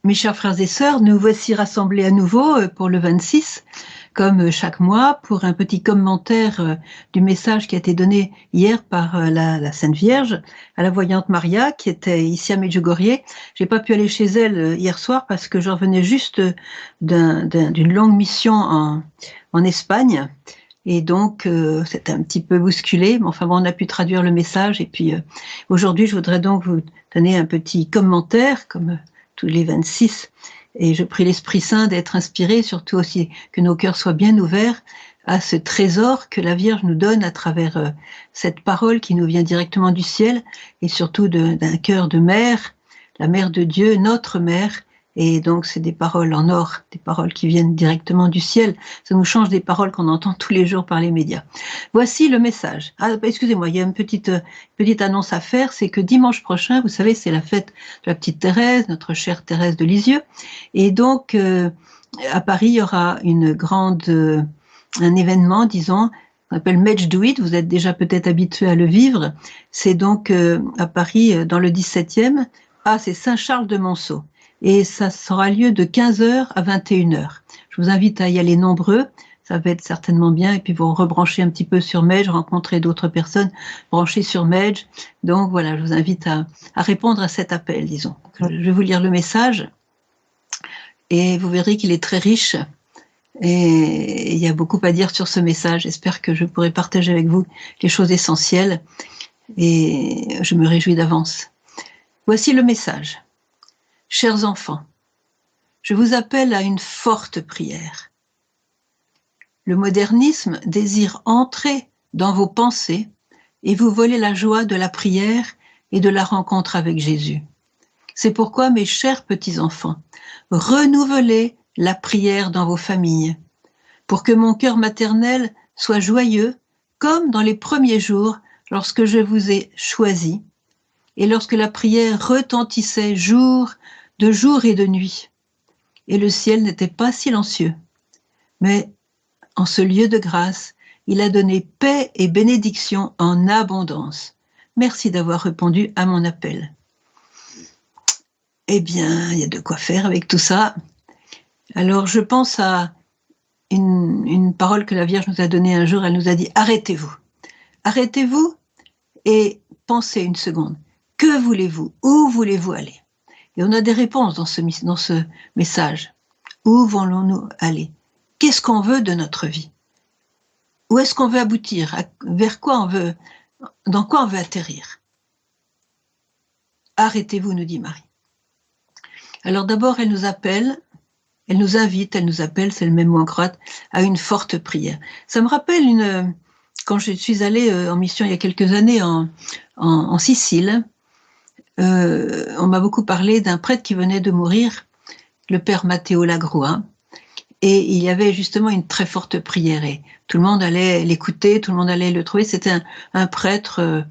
Mes chers frères et sœurs, nous voici rassemblés à nouveau pour le 26, comme chaque mois, pour un petit commentaire du message qui a été donné hier par la Sainte Vierge à la voyante Maria, qui était ici à Medjugorje. J'ai pas pu aller chez elle hier soir parce que j'en revenais juste d'une longue mission en Espagne. Et donc, c'était un petit peu bousculé, mais enfin bon, on a pu traduire le message. Et puis, aujourd'hui, je voudrais donc vous donner un petit commentaire, comme tous les 26. Et je prie l'Esprit Saint d'être inspiré, surtout aussi que nos cœurs soient bien ouverts à ce trésor que la Vierge nous donne à travers cette parole qui nous vient directement du ciel, et surtout d'un cœur de mère, la mère de Dieu, notre mère. Et donc, c'est des paroles en or, des paroles qui viennent directement du ciel. Ça nous change des paroles qu'on entend tous les jours par les médias. Voici le message. Ah, excusez-moi, il y a une petite annonce à faire. C'est que dimanche prochain, vous savez, c'est la fête de la petite Thérèse, notre chère Thérèse de Lisieux. Et donc, à Paris, il y aura un événement, disons, qu'on appelle Match Do It. Vous êtes déjà peut-être habitués à le vivre. C'est donc à Paris, dans le 17e. Ah, c'est Saint-Charles-de-Monceau. Et ça sera lieu de 15h à 21h. Je vous invite à y aller nombreux, ça va être certainement bien, et puis vous rebranchez un petit peu sur Medj, rencontrer d'autres personnes branchées sur Medj. Donc voilà, je vous invite à répondre à cet appel, disons. Je vais vous lire le message, et vous verrez qu'il est très riche, et il y a beaucoup à dire sur ce message. J'espère que je pourrai partager avec vous les choses essentielles, et je me réjouis d'avance. Voici le message. Chers enfants, je vous appelle à une forte prière. Le modernisme désire entrer dans vos pensées et vous voler la joie de la prière et de la rencontre avec Jésus. C'est pourquoi, mes chers petits-enfants, renouvelez la prière dans vos familles, pour que mon cœur maternel soit joyeux, comme dans les premiers jours lorsque je vous ai choisis, et lorsque la prière retentissait de jour et de nuit, et le ciel n'était pas silencieux. Mais en ce lieu de grâce, il a donné paix et bénédiction en abondance. Merci d'avoir répondu à mon appel. Eh bien, il y a de quoi faire avec tout ça. Alors, je pense à une parole que la Vierge nous a donnée un jour. Elle nous a dit « Arrêtez-vous. Arrêtez-vous et pensez une seconde. Que voulez-vous? Où voulez-vous aller ?» Et on a des réponses dans ce message. Où voulons-nous aller? Qu'est-ce qu'on veut de notre vie? Où est-ce qu'on veut aboutir? Vers quoi dans quoi on veut atterrir? Arrêtez-vous, nous dit Marie. Alors d'abord, elle nous appelle, elle nous invite, elle nous appelle, c'est le même mot en croate, à une forte prière. Ça me rappelle quand je suis allée en mission il y a quelques années en Sicile. On m'a beaucoup parlé d'un prêtre qui venait de mourir, le père Matteo Lagrua, et il y avait justement une très forte prière, et tout le monde allait l'écouter, tout le monde allait le trouver. C'était un prêtre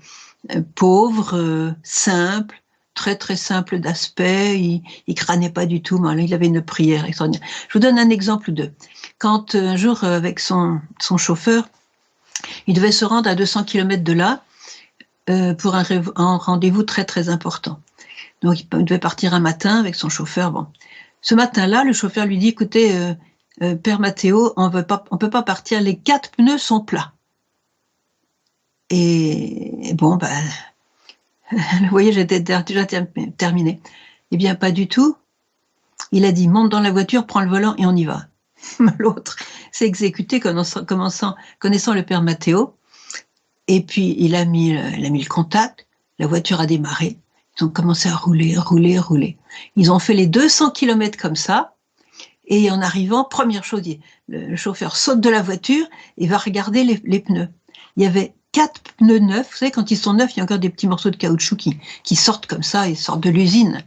pauvre, simple, très très simple d'aspect, il crânait pas du tout, mais là, il avait une prière extraordinaire. Je vous donne un exemple ou deux. Quand un jour, avec son chauffeur, il devait se rendre à 200 km de là, pour un rendez-vous très très important. Donc il devait partir un matin avec son chauffeur. Bon, ce matin-là, le chauffeur lui dit « Écoutez, Père Matteo, on peut pas partir, les 4 pneus sont plats. » Et bon, vous voyez, j'étais déjà terminée. Eh bien, pas du tout. Il a dit « Monte dans la voiture, prends le volant et on y va. » L'autre s'est exécuté connaissant le Père Matteo. Et puis, il a mis le contact, la voiture a démarré, ils ont commencé à rouler. Ils ont fait les 200 km comme ça, et en arrivant, première chose, le chauffeur saute de la voiture et va regarder les pneus. Il y avait 4 pneus neufs, vous savez, quand ils sont neufs, il y a encore des petits morceaux de caoutchouc qui sortent comme ça, ils sortent de l'usine.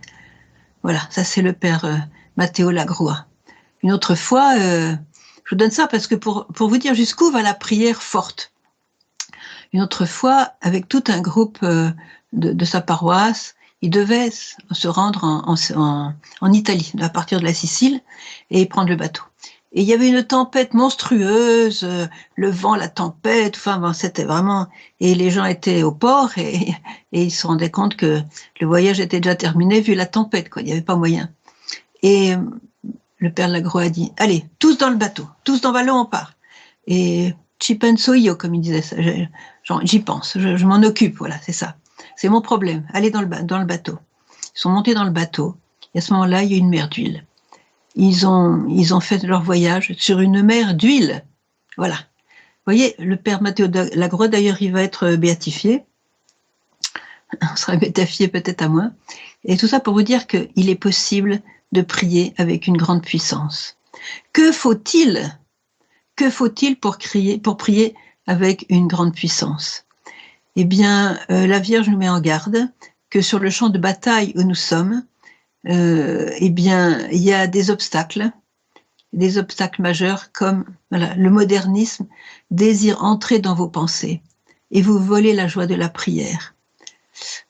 Voilà, ça c'est le père Matteo Lagrua. Une autre fois, je vous donne ça parce que pour vous dire jusqu'où va la prière forte. Une autre fois, avec tout un groupe de sa paroisse, il devait se rendre en Italie, à partir de la Sicile, et prendre le bateau. Et il y avait une tempête monstrueuse, le vent, la tempête, enfin bon, c'était vraiment... Et les gens étaient au port et ils se rendaient compte que le voyage était déjà terminé vu la tempête, quoi. Il n'y avait pas moyen. Et le père Lagro a dit, allez, tous dans le bateau, tous dans le ballon, on part. Et ci penso io, comme il disait ça, j'y pense, je m'en occupe, voilà, c'est ça. C'est mon problème, allez dans le bateau. Ils sont montés dans le bateau, et à ce moment-là, il y a une mer d'huile. Ils ont fait leur voyage sur une mer d'huile. Voilà. Vous voyez, le père Matteo Lagro, d'ailleurs, il va être béatifié. On sera béatifié peut-être à moins. Et tout ça pour vous dire qu'il est possible de prier avec une grande puissance. Que faut-il pour prier avec une grande puissance? Eh bien, la Vierge nous met en garde que sur le champ de bataille où nous sommes, eh bien, il y a des obstacles majeurs comme voilà, le modernisme désire entrer dans vos pensées et vous voler la joie de la prière.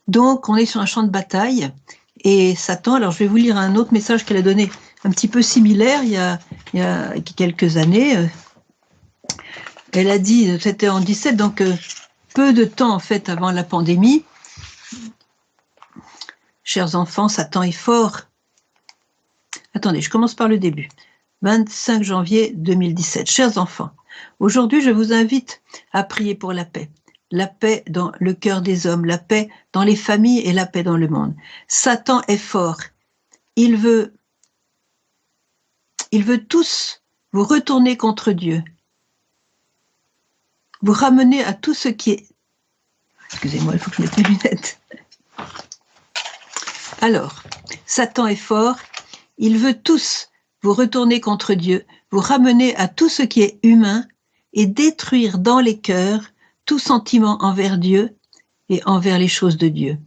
Donc, on est sur un champ de bataille et Satan, alors je vais vous lire un autre message qu'elle a donné un petit peu similaire il y a quelques années. Elle a dit, c'était en 17, donc peu de temps en fait avant la pandémie. Chers enfants, Satan est fort. Attendez, je commence par le début. 25 janvier 2017. Chers enfants, aujourd'hui je vous invite à prier pour la paix. La paix dans le cœur des hommes, la paix dans les familles et la paix dans le monde. Satan est fort. Il veut tous vous retourner contre Dieu. Vous ramener à tout ce qui est... Excusez-moi, il faut que je mette mes lunettes. Alors, Satan est fort. Il veut tous vous retourner contre Dieu, vous ramener à tout ce qui est humain et détruire dans les cœurs tout sentiment envers Dieu et envers les choses de Dieu.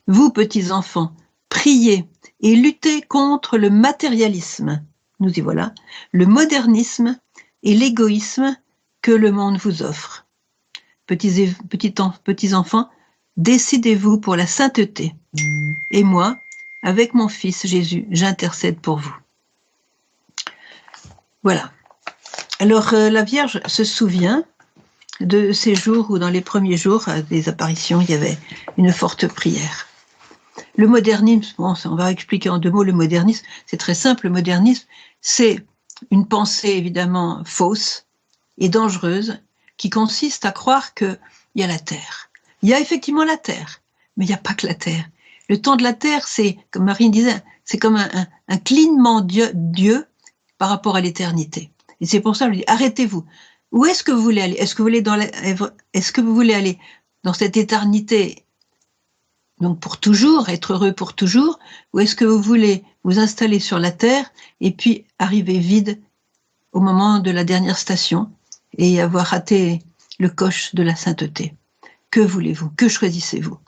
Vous, petits enfants, priez et luttez contre le matérialisme, nous y voilà, le modernisme et l'égoïsme que le monde vous offre. Petits enfants, décidez-vous pour la sainteté. Et moi, avec mon fils Jésus, j'intercède pour vous. Voilà. Alors, la Vierge se souvient de ces jours où, dans les premiers jours des apparitions, il y avait une forte prière. Le modernisme, bon, on va expliquer en 2 mots le modernisme, c'est très simple, le modernisme, c'est une pensée évidemment fausse et dangereuse qui consiste à croire qu'il y a la Terre. Il y a effectivement la Terre, mais il n'y a pas que la Terre. Le temps de la Terre, c'est, comme Marine disait, c'est comme un clignement Dieu par rapport à l'éternité. Et c'est pour ça que je dis, arrêtez-vous. Où est-ce que vous voulez aller? Est-ce que vous voulez aller dans cette éternité, donc pour toujours, être heureux pour toujours, ou est-ce que vous voulez vous installer sur la terre et puis arriver vide au moment de la dernière station et avoir raté le coche de la sainteté? Que voulez-vous? Que choisissez-vous?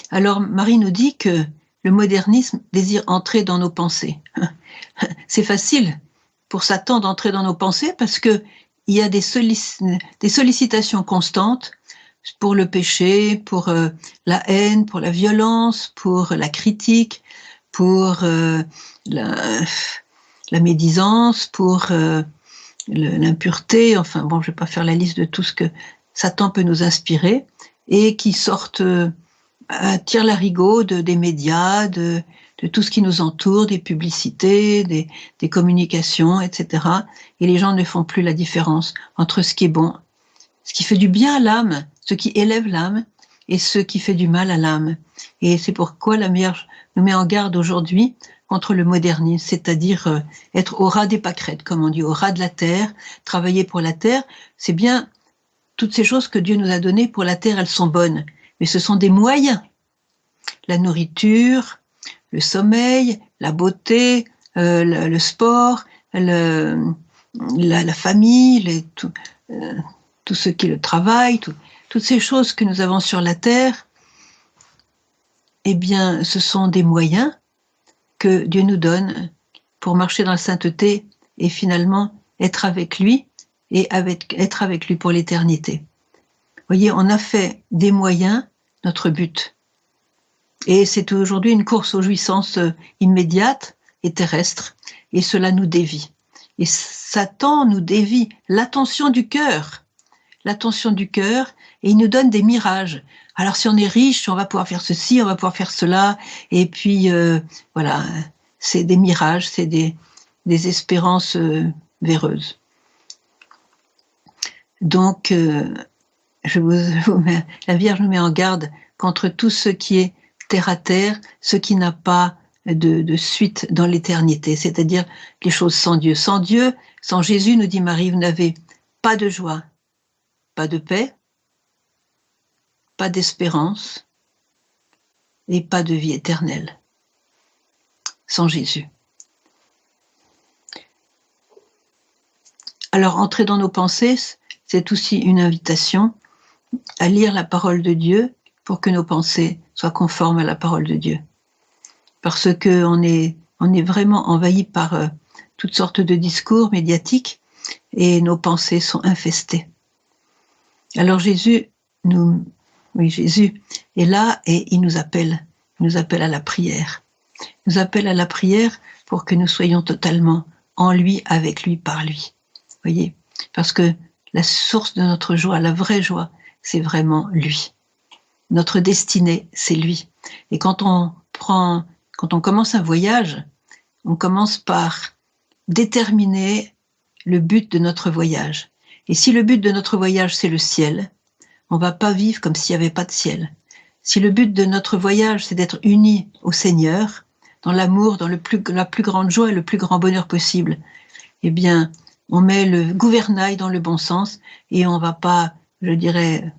Alors Marie nous dit que le modernisme désire entrer dans nos pensées. C'est facile pour Satan d'entrer dans nos pensées parce que il y a des sollicitations constantes pour le péché, pour la haine, pour la violence, pour la critique, pour la médisance, pour l'impureté. Enfin bon, je vais pas faire la liste de tout ce que Satan peut nous inspirer et qui sortent à tire-larigot des médias, de tout ce qui nous entoure, des publicités, des communications, etc. Et les gens ne font plus la différence entre ce qui est bon, ce qui fait du bien à l'âme, ce qui élève l'âme, et ce qui fait du mal à l'âme. Et c'est pourquoi la Vierge nous met en garde aujourd'hui contre le modernisme, c'est-à-dire être au ras des pâquerettes, comme on dit, au ras de la terre, travailler pour la terre. C'est bien toutes ces choses que Dieu nous a données pour la terre, elles sont bonnes, mais ce sont des moyens. La nourriture, le sommeil, la beauté, le sport, la famille, tout ce qui est le travail, toutes ces choses que nous avons sur la terre, eh bien, ce sont des moyens que Dieu nous donne pour marcher dans la sainteté et finalement être avec lui et être avec lui pour l'éternité. Vous voyez, on a fait des moyens notre but. Et c'est aujourd'hui une course aux jouissances immédiates et terrestres, et cela nous dévie. Et Satan nous dévie l'attention du cœur, et il nous donne des mirages. Alors si on est riche, on va pouvoir faire ceci, on va pouvoir faire cela, et puis voilà, c'est des mirages, c'est des espérances véreuses. Donc, la Vierge nous met en garde contre tout ce qui est terre à terre, ce qui n'a pas de suite dans l'éternité, c'est-à-dire les choses sans Dieu. Sans Dieu, sans Jésus, nous dit Marie, vous n'avez pas de joie, pas de paix, pas d'espérance et pas de vie éternelle. Sans Jésus. Alors, entrer dans nos pensées, c'est aussi une invitation à lire la parole de Dieu pour que nos pensées soient conformes à la parole de Dieu. Parce que on est vraiment envahi par toutes sortes de discours médiatiques et nos pensées sont infestées. Alors Jésus est là et il nous appelle à la prière. Il nous appelle à la prière pour que nous soyons totalement en lui, avec lui, par lui. Voyez, parce que la source de notre joie, la vraie joie, c'est vraiment lui. Notre destinée, c'est lui. Et quand on commence un voyage, on commence par déterminer le but de notre voyage. Et si le but de notre voyage, c'est le ciel, on va pas vivre comme s'il n'y avait pas de ciel. Si le but de notre voyage, c'est d'être unis au Seigneur, dans l'amour, dans la plus grande joie et le plus grand bonheur possible, eh bien, on met le gouvernail dans le bon sens et on va pas, je dirais,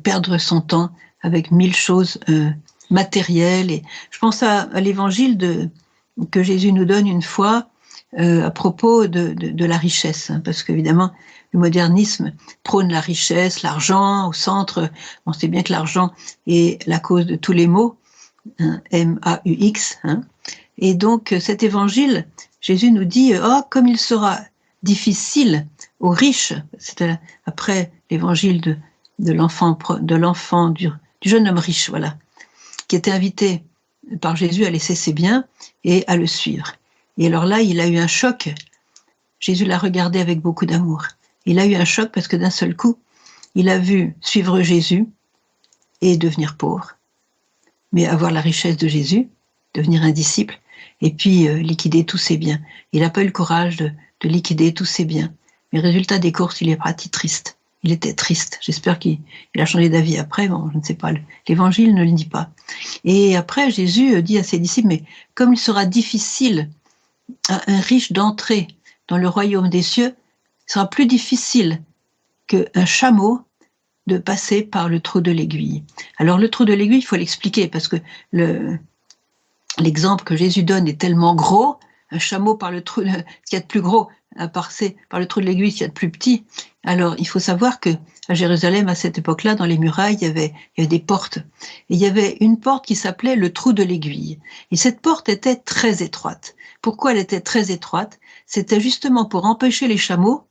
perdre son temps avec 1000 choses matérielles. Et je pense à l'évangile que Jésus nous donne une fois à propos de la richesse, hein, parce qu'évidemment, le modernisme prône la richesse, l'argent au centre. On sait bien que l'argent est la cause de tous les maux, hein, M-A-U-X. Hein. Et donc, cet évangile, Jésus nous dit « Oh, comme il sera difficile aux riches », c'était après l'évangile du jeune homme riche, voilà, qui était invité par Jésus à laisser ses biens et à le suivre. Et alors là, il a eu un choc. Jésus l'a regardé avec beaucoup d'amour. Il a eu un choc parce que d'un seul coup, il a vu suivre Jésus et devenir pauvre, mais avoir la richesse de Jésus, devenir un disciple, et puis liquider tous ses biens. Il n'a pas eu le courage de liquider tous ses biens. Mais résultat des courses, il est parti triste. Il était triste. J'espère qu'il a changé d'avis après. Bon, je ne sais pas. L'évangile ne le dit pas. Et après, Jésus dit à ses disciples, mais comme il sera difficile à un riche d'entrer dans le royaume des cieux, il sera plus difficile qu'un chameau de passer par le trou de l'aiguille. Alors le trou de l'aiguille, il faut l'expliquer parce que l'exemple que Jésus donne est tellement gros, un chameau par le trou, ce qu'il y a de plus gros, à passer par le trou de l'aiguille, ce qu'il y a de plus petit. Alors il faut savoir que à Jérusalem, à cette époque-là, dans les murailles, il y avait des portes. Et il y avait une porte qui s'appelait le trou de l'aiguille. Et cette porte était très étroite. Pourquoi elle était très étroite? C'était justement pour empêcher les chameaux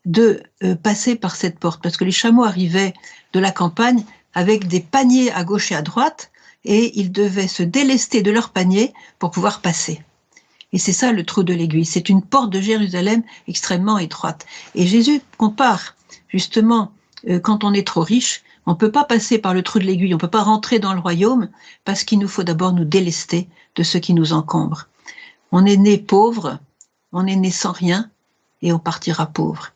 de passer par cette porte, parce que les chameaux arrivaient de la campagne avec des paniers à gauche et à droite, et ils devaient se délester de leurs paniers pour pouvoir passer. Et c'est ça le trou de l'aiguille, c'est une porte de Jérusalem extrêmement étroite. Et Jésus compare justement, quand on est trop riche, on ne peut pas passer par le trou de l'aiguille, on ne peut pas rentrer dans le royaume, parce qu'il nous faut d'abord nous délester de ce qui nous encombre. On est né pauvre, on est né sans rien, et on partira pauvre.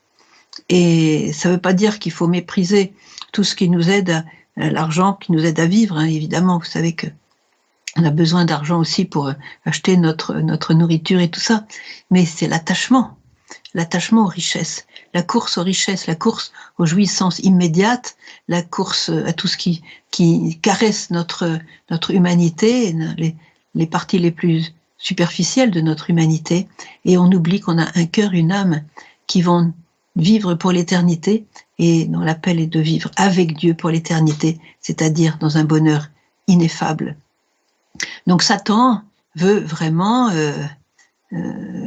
Et ça ne veut pas dire qu'il faut mépriser tout ce qui nous aide, l'argent qui nous aide à vivre, hein, évidemment. Vous savez que on a besoin d'argent aussi pour acheter notre nourriture et tout ça. Mais c'est l'attachement aux richesses, la course aux richesses, la course aux jouissances immédiates, la course à tout ce qui caresse notre humanité, les parties les plus superficielles de notre humanité. Et on oublie qu'on a un cœur, une âme qui vont vivre pour l'éternité et dont l'appel est de vivre avec Dieu pour l'éternité, c'est-à-dire dans un bonheur ineffable. Donc Satan veut vraiment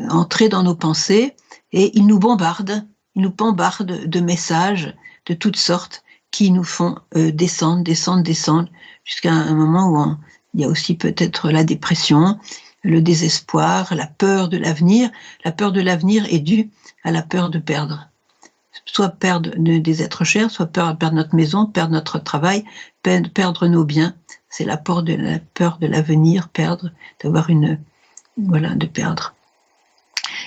entrer dans nos pensées et il nous bombarde de messages de toutes sortes qui nous font descendre jusqu'à un moment où il y a aussi peut-être la dépression, le désespoir, la peur de l'avenir. La peur de l'avenir est due à la peur de perdre. Soit perdre des êtres chers, soit perdre notre maison, perdre notre travail, perdre nos biens. c'est la peur de l'avenir, perdre, d'avoir de perdre.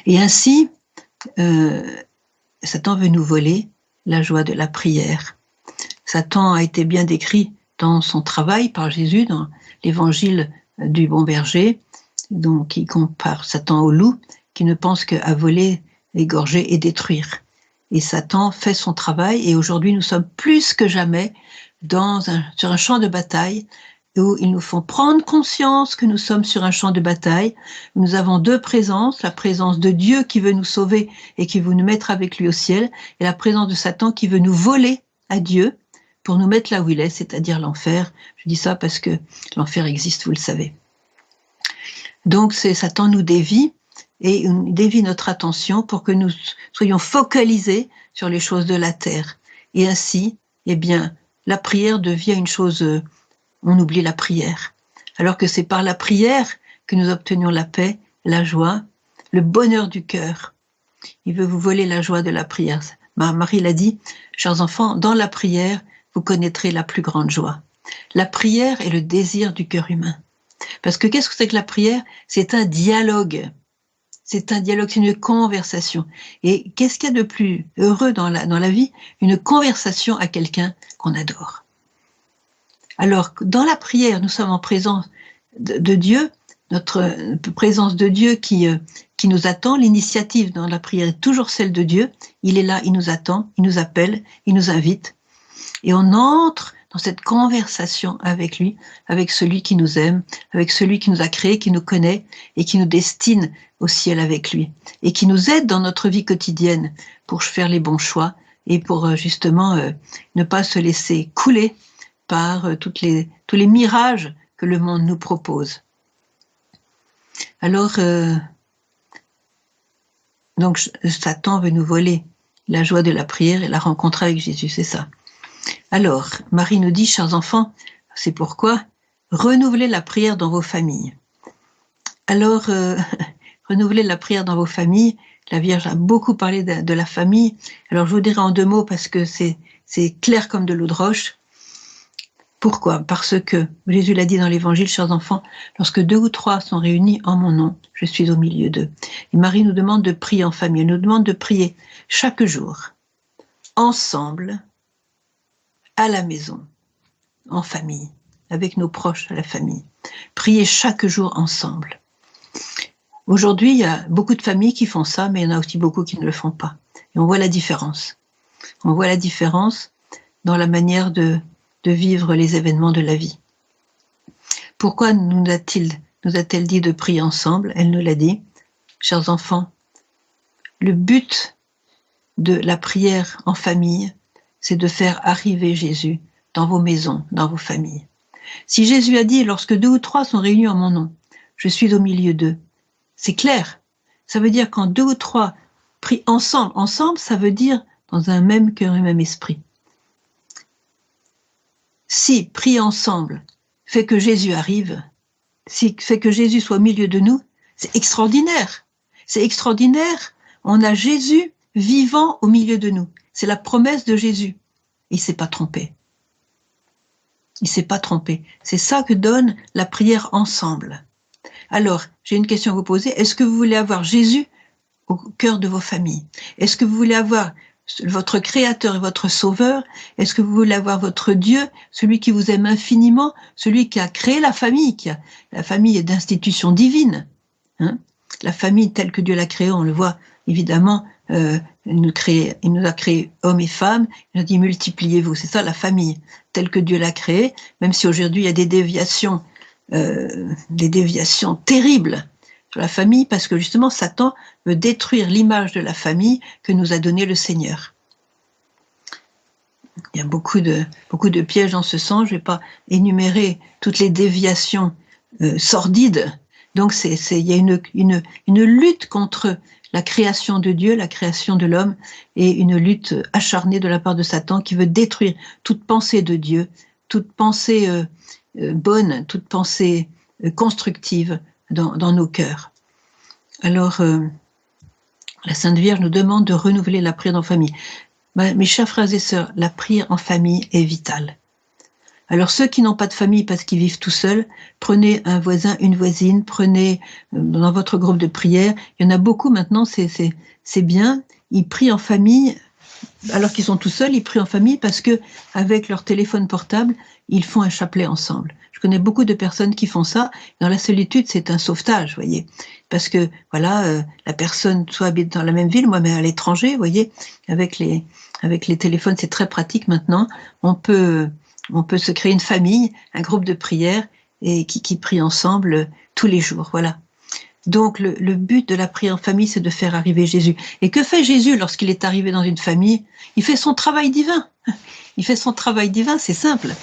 Et ainsi, Satan veut nous voler la joie de la prière. Satan a été bien décrit dans son travail par Jésus, dans l'évangile du bon berger, donc il compare Satan au loup, qui ne pense qu'à voler, égorger et détruire. Et Satan fait son travail, et aujourd'hui nous sommes plus que jamais sur un champ de bataille, où ils nous font prendre conscience que nous sommes sur un champ de bataille. Nous avons deux présences, la présence de Dieu qui veut nous sauver et qui veut nous mettre avec lui au ciel, et la présence de Satan qui veut nous voler à Dieu pour nous mettre là où il est, c'est-à-dire l'enfer. Je dis ça parce que l'enfer existe, vous le savez. Donc Satan nous dévie, et il dévie notre attention pour que nous soyons focalisés sur les choses de la terre. Et ainsi, eh bien, la prière devient une chose... on oublie la prière. Alors que c'est par la prière que nous obtenions la paix, la joie, le bonheur du cœur. Il veut vous voler la joie de la prière. Marie l'a dit, chers enfants, dans la prière, vous connaîtrez la plus grande joie. La prière est le désir du cœur humain. Parce que qu'est-ce que c'est que la prière? C'est un dialogue. C'est un dialogue, c'est une conversation. Et qu'est-ce qu'il y a de plus heureux dans la vie? Une conversation à quelqu'un qu'on adore. Alors, dans la prière, nous sommes en présence de Dieu, notre présence de Dieu qui nous attend. L'initiative dans la prière est toujours celle de Dieu. Il est là, il nous attend, il nous appelle, il nous invite. Et on entre dans cette conversation avec lui, avec celui qui nous aime, avec celui qui nous a créés, qui nous connaît et qui nous destine au ciel avec lui. Et qui nous aide dans notre vie quotidienne pour faire les bons choix et pour justement ne pas se laisser couler par tous les mirages que le monde nous propose. Alors, donc Satan veut nous voler la joie de la prière et la rencontre avec Jésus, c'est ça. Alors, Marie nous dit, chers enfants, c'est pourquoi renouvelez la prière dans vos familles. Alors, renouvelez la prière dans vos familles. La Vierge a beaucoup parlé de la famille. Alors, je vous dirai en 2 mots parce que c'est clair comme de l'eau de roche. Pourquoi? Parce que Jésus l'a dit dans l'Évangile, chers enfants, lorsque 2 ou 3 sont réunis en mon nom, je suis au milieu d'eux. Et Marie nous demande de prier en famille, elle nous demande de prier chaque jour, ensemble, à la maison, en famille, avec nos proches à la famille. Prier chaque jour ensemble. Aujourd'hui, il y a beaucoup de familles qui font ça, mais il y en a aussi beaucoup qui ne le font pas. Et on voit la différence. On voit la différence dans la manière de vivre les événements de la vie. Pourquoi nous a-t-elle dit de prier ensemble? Elle nous l'a dit. Chers enfants, le but de la prière en famille, c'est de faire arriver Jésus dans vos maisons, dans vos familles. Si Jésus a dit, lorsque 2 ou 3 sont réunis en mon nom, je suis au milieu d'eux, c'est clair. Ça veut dire quand 2 ou 3 prient ensemble, ensemble, ça veut dire dans un même cœur et même esprit. Si prier ensemble fait que Jésus arrive, si fait que Jésus soit au milieu de nous, c'est extraordinaire. C'est extraordinaire. On a Jésus vivant au milieu de nous. C'est la promesse de Jésus. Il s'est pas trompé. Il s'est pas trompé. C'est ça que donne la prière ensemble. Alors, j'ai une question à vous poser. Est-ce que vous voulez avoir Jésus au cœur de vos familles? Est-ce que vous voulez avoir votre Créateur et votre Sauveur? Est-ce que vous voulez avoir votre Dieu, celui qui vous aime infiniment, celui qui a créé la famille, la famille est d'institution divine, hein? La famille telle que Dieu l'a créée, on le voit évidemment, il nous a créé hommes et femmes, il a dit multipliez-vous, c'est ça la famille, telle que Dieu l'a créée, même si aujourd'hui il y a des déviations terribles sur la famille, parce que justement Satan veut détruire l'image de la famille que nous a donnée le Seigneur. Il y a beaucoup de pièges dans ce sens, je ne vais pas énumérer toutes les déviations sordides. Donc il y a une lutte contre la création de Dieu, la création de l'homme, et une lutte acharnée de la part de Satan qui veut détruire toute pensée de Dieu, toute pensée bonne, toute pensée constructive dans nos cœurs. Alors, la Sainte Vierge nous demande de renouveler la prière en famille. Mes chers frères et sœurs, la prière en famille est vitale. Alors ceux qui n'ont pas de famille parce qu'ils vivent tout seuls, prenez un voisin, une voisine, prenez dans votre groupe de prière. Il y en a beaucoup maintenant, c'est bien. Ils prient en famille, alors qu'ils sont tout seuls, ils prient en famille parce que avec leur téléphone portable, ils font un chapelet ensemble. Je connais beaucoup de personnes qui font ça. Dans la solitude, c'est un sauvetage, voyez, parce que voilà, la personne soit habite dans la même ville, moi, mais à l'étranger, voyez, avec les téléphones, c'est très pratique maintenant. On peut se créer une famille, un groupe de prière et qui prie ensemble tous les jours, voilà. Donc le but de la prière en famille, c'est de faire arriver Jésus. Et que fait Jésus lorsqu'il est arrivé dans une famille? Il fait son travail divin. Il fait son travail divin, c'est simple.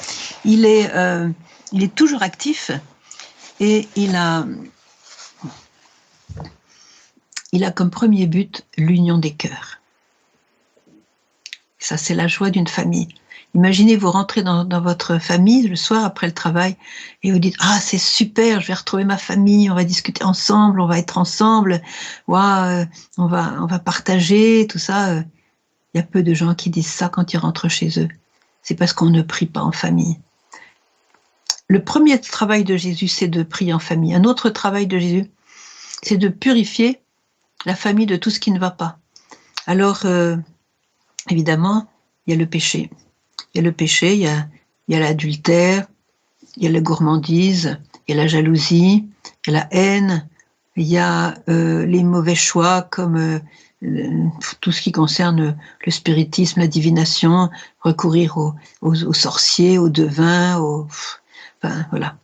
Il est toujours actif et il a comme premier but l'union des cœurs. Ça, c'est la joie d'une famille. Imaginez, vous rentrez dans votre famille le soir après le travail et vous dites « Ah, c'est super, je vais retrouver ma famille, on va discuter ensemble, on va être ensemble, on va partager, tout ça. » Il y a peu de gens qui disent ça quand ils rentrent chez eux. C'est parce qu'on ne prie pas en famille. Le premier travail de Jésus, c'est de prier en famille. Un autre travail de Jésus, c'est de purifier la famille de tout ce qui ne va pas. Alors, évidemment, il y a le péché. Il y a le péché, il y a l'adultère, il y a la gourmandise, il y a la jalousie, il y a la haine, il y a les mauvais choix comme tout ce qui concerne le spiritisme, la divination, recourir aux sorciers, aux devins, enfin voilà.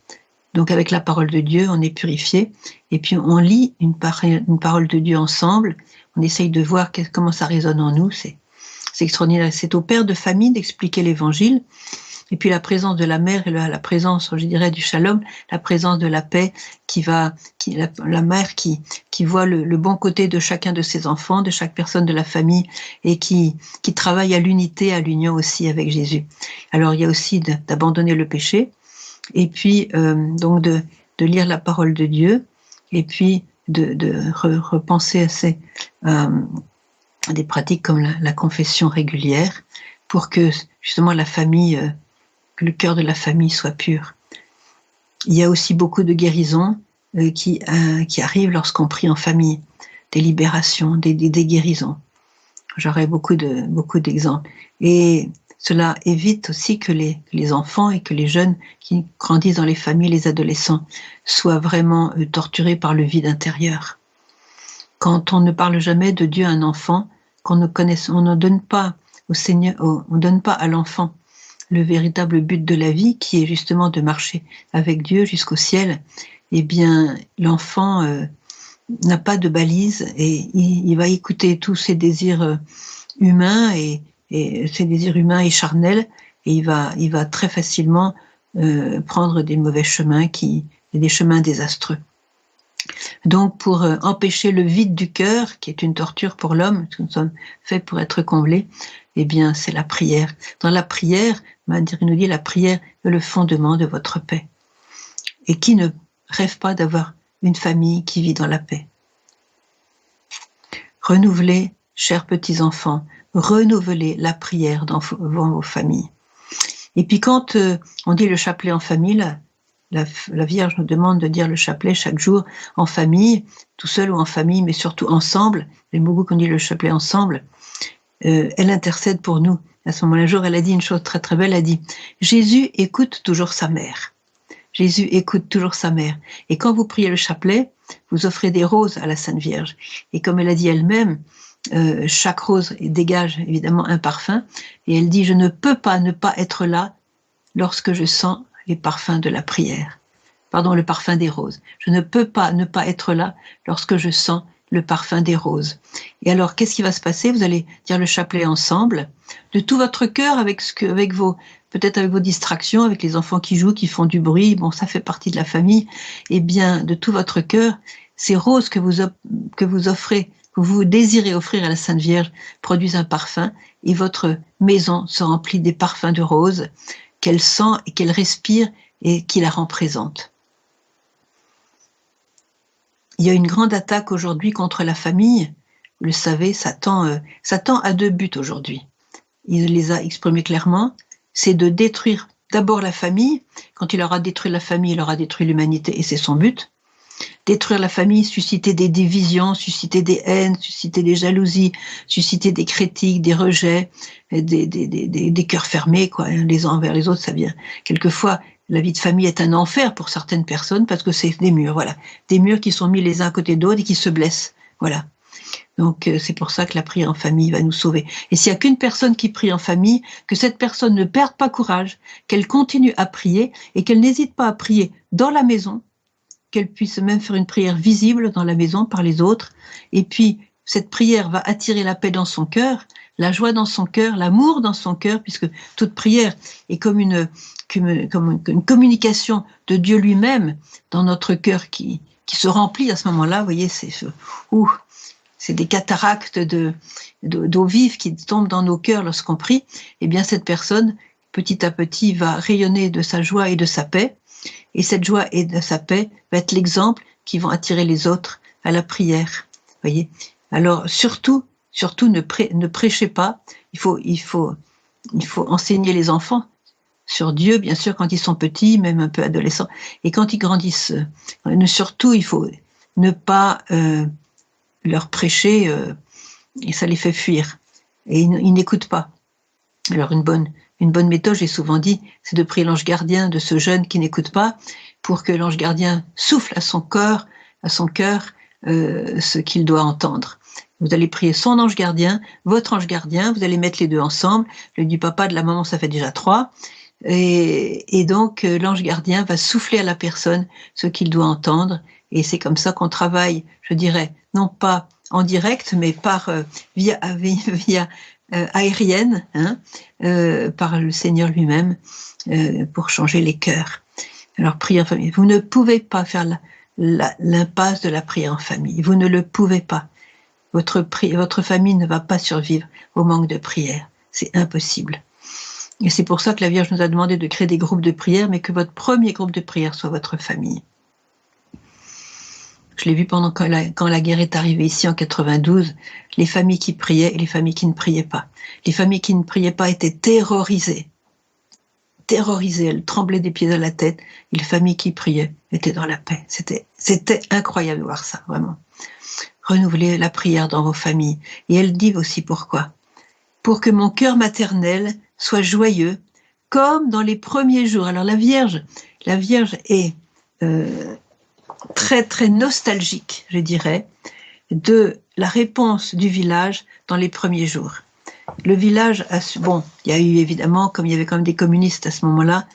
Donc avec la parole de Dieu, on est purifié, et puis on lit une parole de Dieu ensemble, on essaye de voir comment ça résonne en nous, c'est extraordinaire. C'est au père de famille d'expliquer l'évangile, et puis la présence de la mère et la présence, je dirais, du shalom, la présence de la paix la mère qui voit le bon côté de chacun de ses enfants, de chaque personne de la famille, et qui travaille à l'unité, à l'union aussi avec Jésus. Alors il y a aussi d'abandonner le péché, et puis donc de lire la parole de Dieu, et puis de repenser à des pratiques comme la confession régulière, pour que justement la famille, que le cœur de la famille soit pur. Il y a aussi beaucoup de guérisons qui arrivent lorsqu'on prie en famille, des libérations, des guérisons. J'aurais beaucoup d'exemples. Et cela évite aussi que les enfants et que les jeunes qui grandissent dans les familles, les adolescents, soient vraiment torturés par le vide intérieur. Quand on ne parle jamais de Dieu à un enfant, on ne donne pas au Seigneur, on donne pas à l'enfant le véritable but de la vie, qui est justement de marcher avec Dieu jusqu'au ciel, eh bien, l'enfant n'a pas de balise et il va écouter tous ses désirs humains et ses désirs humains et charnels, et il va très facilement prendre des mauvais chemins des chemins désastreux. Donc, pour empêcher le vide du cœur, qui est une torture pour l'homme, nous sommes faits pour être comblés, eh bien, c'est la prière. Dans la prière, il nous dit, la prière est le fondement de votre paix. Et qui ne rêve pas d'avoir une famille qui vit dans la paix? Renouvelez, chers petits-enfants, renouvelez la prière dans vos familles. Et puis quand on dit le chapelet en famille, la Vierge nous demande de dire le chapelet chaque jour en famille, tout seul ou en famille, mais surtout ensemble. J'aime beaucoup qu'on dit le chapelet ensemble. Elle intercède pour nous. À ce moment-là, elle a dit une chose très très belle, elle a dit « Jésus écoute toujours sa mère ». Jésus écoute toujours sa mère. Et quand vous priez le chapelet, vous offrez des roses à la Sainte Vierge. Et comme elle a dit elle-même, chaque rose dégage évidemment un parfum. Et elle dit « Je ne peux pas ne pas être là lorsque je sens les parfums de la prière. » Pardon, le parfum des roses. Je ne peux pas ne pas être là lorsque je sens le parfum des roses. Et alors, qu'est-ce qui va se passer? Vous allez dire le chapelet ensemble, de tout votre cœur, peut-être avec vos distractions, avec les enfants qui jouent, qui font du bruit, bon, ça fait partie de la famille, et bien, de tout votre cœur, ces roses que vous offrez, que vous désirez offrir à la Sainte Vierge, produisent un parfum, et votre maison se remplit des parfums de roses, qu'elle sent et qu'elle respire, et qui la rend présente. Il y a une grande attaque aujourd'hui contre la famille. Vous le savez, Satan a deux buts aujourd'hui. Il les a exprimés clairement. C'est de détruire d'abord la famille. Quand il aura détruit la famille, il aura détruit l'humanité, et c'est son but. Détruire la famille, susciter des divisions, susciter des haines, susciter des jalousies, susciter des critiques, des rejets, des cœurs fermés, quoi, les uns envers les autres. Ça vient quelquefois. La vie de famille est un enfer pour certaines personnes parce que c'est des murs, voilà, des murs qui sont mis les uns à côté d'autres et qui se blessent, voilà. Donc c'est pour ça que la prière en famille va nous sauver. Et s'il n'y a qu'une personne qui prie en famille, que cette personne ne perde pas courage, qu'elle continue à prier et qu'elle n'hésite pas à prier dans la maison, qu'elle puisse même faire une prière visible dans la maison par les autres. Et puis cette prière va attirer la paix dans son cœur, la joie dans son cœur, l'amour dans son cœur, puisque toute prière est comme une communication de Dieu lui-même dans notre cœur qui se remplit à ce moment-là. Vous voyez, c'est des cataractes d'eau vive qui tombent dans nos cœurs lorsqu'on prie. Eh bien, cette personne, petit à petit, va rayonner de sa joie et de sa paix. Et cette joie et de sa paix va être l'exemple qui vont attirer les autres à la prière. Voyez. Alors, surtout, ne prêchez pas. Il faut enseigner les enfants sur Dieu, bien sûr, quand ils sont petits, même un peu adolescents. Et quand ils grandissent, surtout, il faut ne pas leur prêcher, et ça les fait fuir. Et ils n'écoutent pas. Alors, une bonne méthode, j'ai souvent dit, c'est de prier l'ange gardien de ce jeune qui n'écoute pas, pour que l'ange gardien souffle à son cœur, ce qu'il doit entendre. Vous allez prier son ange gardien, votre ange gardien, vous allez mettre les deux ensemble, le du papa, de la maman, ça fait déjà 3, et donc l'ange gardien va souffler à la personne ce qu'il doit entendre, et c'est comme ça qu'on travaille, je dirais, non pas en direct, mais par via aérienne, par le Seigneur lui-même, pour changer les cœurs. Alors, prier en famille, vous ne pouvez pas faire l'impasse de la prière en famille, vous ne le pouvez pas. Votre famille ne va pas survivre au manque de prière, c'est impossible. Et c'est pour ça que la Vierge nous a demandé de créer des groupes de prière, mais que votre premier groupe de prière soit votre famille. Je l'ai vu quand la guerre est arrivée ici en 92, les familles qui priaient et les familles qui ne priaient pas. Les familles qui ne priaient pas étaient terrorisées, elles tremblaient des pieds à la tête, et les familles qui priaient étaient dans la paix. C'était incroyable de voir ça, vraiment. Renouvelez la prière dans vos familles. Et elle dit aussi pourquoi. Pour que mon cœur maternel soit joyeux, comme dans les premiers jours. Alors la Vierge est très très nostalgique, je dirais, de la réponse du village dans les premiers jours. Le village il y a eu évidemment, comme il y avait quand même des communistes à ce moment-là,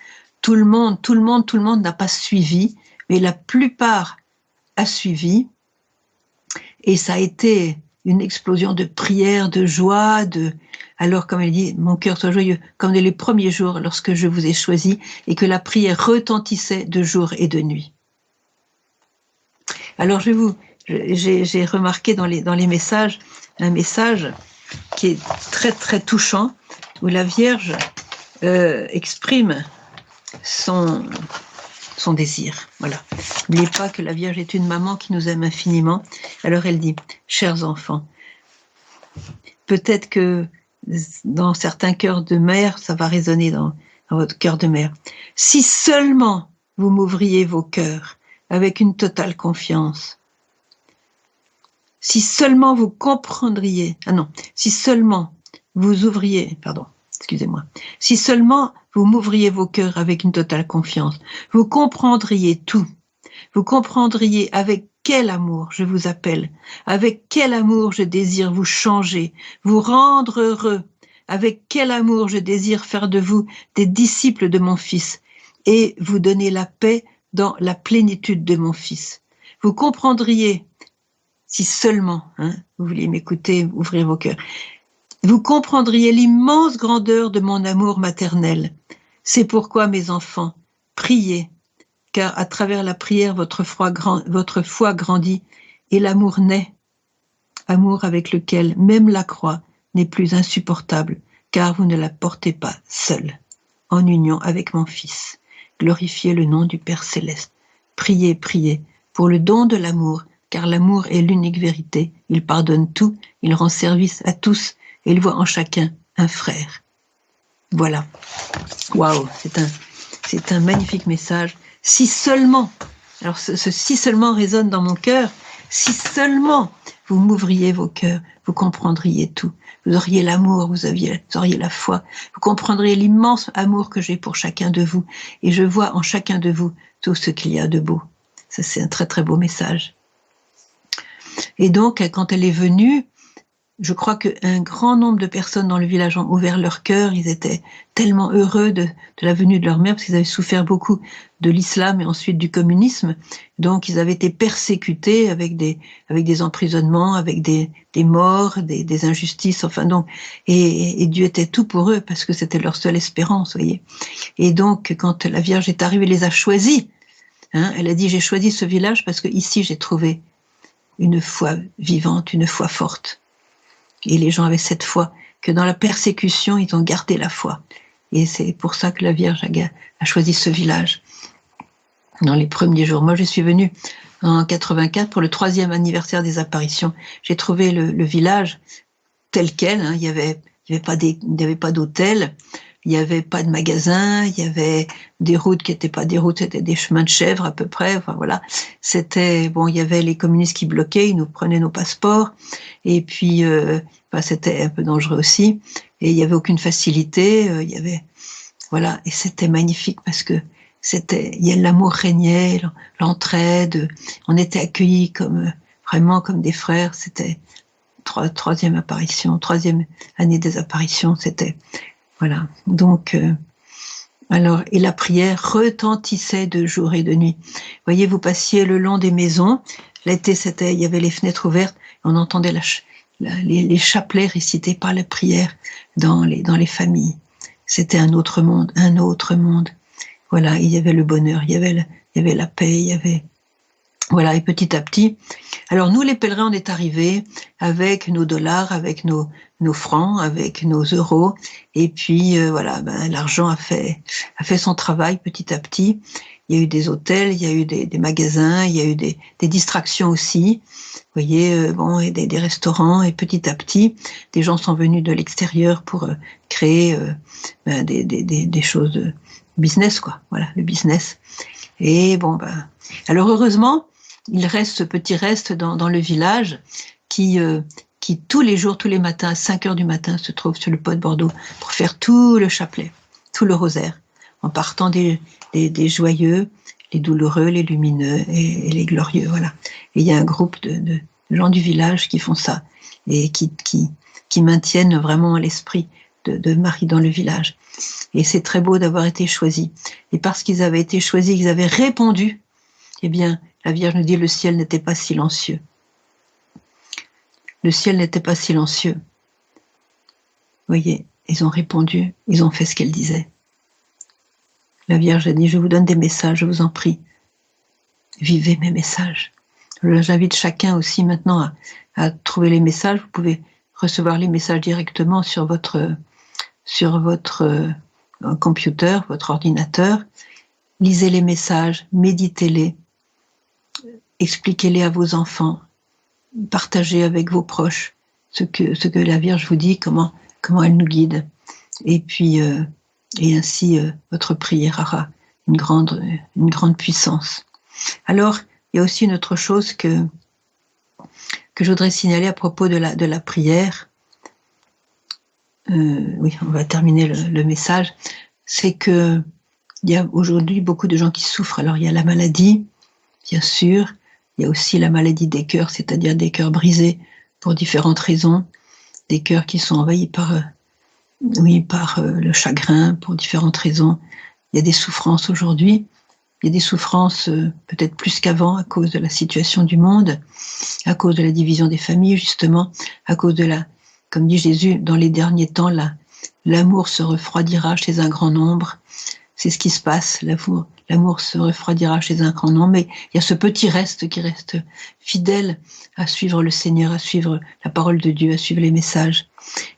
tout le monde n'a pas suivi, mais la plupart a suivi, et ça a été une explosion de prières, de joie, alors comme elle dit, mon cœur soit joyeux, comme dès les premiers jours lorsque je vous ai choisi, et que la prière retentissait de jour et de nuit. Alors j'ai remarqué dans les messages, un message qui est très très touchant, où la Vierge exprime son désir. Voilà. N'oubliez pas que la Vierge est une maman qui nous aime infiniment. Alors elle dit, chers enfants, peut-être que dans certains cœurs de mère, ça va résonner dans votre cœur de mère. Si seulement vous m'ouvriez vos cœurs avec une totale confiance, si seulement vous comprendriez, si seulement vous ouvriez, si seulement vous m'ouvriez vos cœurs avec une totale confiance, vous comprendriez tout, vous comprendriez avec quel amour je vous appelle, avec quel amour je désire vous changer, vous rendre heureux, avec quel amour je désire faire de vous des disciples de mon Fils et vous donner la paix dans la plénitude de mon Fils. Vous comprendriez, si seulement, vous vouliez m'écouter, ouvrir vos cœurs, vous comprendriez l'immense grandeur de mon amour maternel. C'est pourquoi, mes enfants, priez, car à travers la prière, votre foi grandit et l'amour naît, amour avec lequel même la croix n'est plus insupportable, car vous ne la portez pas seul, en union avec mon Fils. Glorifiez le nom du Père Céleste. Priez, priez, pour le don de l'amour, car l'amour est l'unique vérité. Il pardonne tout, il rend service à tous, et il voit en chacun un frère. Voilà. Waouh, c'est C'est un magnifique message. Si seulement, alors ce si seulement résonne dans mon cœur, si seulement vous m'ouvriez vos cœurs, vous comprendriez tout. Vous auriez l'amour, vous auriez la foi, vous comprendriez l'immense amour que j'ai pour chacun de vous. Et je vois en chacun de vous tout ce qu'il y a de beau. Ça, c'est un très très beau message. Et donc, quand elle est venue, je crois qu'un grand nombre de personnes dans le village ont ouvert leur cœur. Ils étaient tellement heureux de la venue de leur mère, parce qu'ils avaient souffert beaucoup de l'islam et ensuite du communisme. Donc, ils avaient été persécutés avec des emprisonnements, avec des morts, des injustices. Enfin, donc, et Dieu était tout pour eux, parce que c'était leur seule espérance, voyez. Et donc, quand la Vierge est arrivée, elle les a choisis. Elle a dit, j'ai choisi ce village parce que ici j'ai trouvé une foi vivante, une foi forte. Et les gens avaient cette foi, que dans la persécution, ils ont gardé la foi. Et c'est pour ça que la Vierge a choisi ce village dans les premiers jours. Moi, je suis venue en 84 pour le 3e anniversaire des apparitions. J'ai trouvé le village tel quel. Il n'y avait pas d'hôtel, il n'y avait pas de magasin, il y avait des routes qui n'étaient pas des routes, c'était des chemins de chèvre à peu près. Enfin voilà, c'était bon. Il y avait les communistes qui bloquaient, ils nous prenaient nos passeports, et puis c'était un peu dangereux aussi. Et il n'y avait aucune facilité. Il y avait voilà, et c'était magnifique parce que l'amour régnait, l'entraide. On était accueillis vraiment comme des frères. C'était troisième année des apparitions. C'était voilà, donc, alors, et la prière retentissait de jour et de nuit. Vous voyez, vous passiez le long des maisons, l'été, il y avait les fenêtres ouvertes, on entendait les chapelets récités par la prière dans les familles. C'était un autre monde. Voilà, il y avait le bonheur, il y avait la paix, il y avait... Voilà, et petit à petit, alors nous les pèlerins, on est arrivés avec nos dollars, avec nos francs, avec nos euros, et puis voilà, l'argent a fait son travail petit à petit. Il y a eu des hôtels, il y a eu des magasins, il y a eu des distractions aussi, vous voyez, et des restaurants, et petit à petit, des gens sont venus de l'extérieur pour créer des choses de business, quoi, voilà, le business. Et alors heureusement, il reste ce petit reste dans le village qui tous les jours, tous les matins, à 5 heures du matin, se trouve sur le pont de Bordeaux pour faire tout le chapelet, tout le rosaire, en partant des joyeux, les douloureux, les lumineux et les glorieux. Voilà. Et il y a un groupe de gens du village qui font ça et qui maintiennent vraiment l'esprit de Marie dans le village. Et c'est très beau d'avoir été choisis. Et parce qu'ils avaient été choisis, qu'ils avaient répondu, eh bien, la Vierge nous dit, le ciel n'était pas silencieux. Le ciel n'était pas silencieux. Vous voyez, ils ont répondu, ils ont fait ce qu'elle disait. La Vierge a dit, je vous donne des messages, je vous en prie. Vivez mes messages. J'invite chacun aussi maintenant à trouver les messages. Vous pouvez recevoir les messages directement sur votre computer, votre ordinateur. Lisez les messages, méditez-les, expliquez-les à vos enfants, partagez avec vos proches ce que la Vierge vous dit, comment elle nous guide. Et puis, et ainsi, votre prière aura une grande puissance. Alors, il y a aussi une autre chose que je voudrais signaler à propos de la prière. Oui, on va terminer le message. C'est que il y a aujourd'hui beaucoup de gens qui souffrent. Alors, il y a la maladie, bien sûr. Il y a aussi la maladie des cœurs, c'est-à-dire des cœurs brisés pour différentes raisons. Des cœurs qui sont envahis par le chagrin, pour différentes raisons. Il y a des souffrances aujourd'hui. Il y a des souffrances peut-être plus qu'avant à cause de la situation du monde, à cause de la division des familles, justement, à cause de comme dit Jésus, dans les derniers temps, l'amour se refroidira chez un grand nombre. C'est ce qui se passe, l'amour se refroidira chez un grand nombre, mais il y a ce petit reste qui reste fidèle à suivre le Seigneur, à suivre la parole de Dieu, à suivre les messages.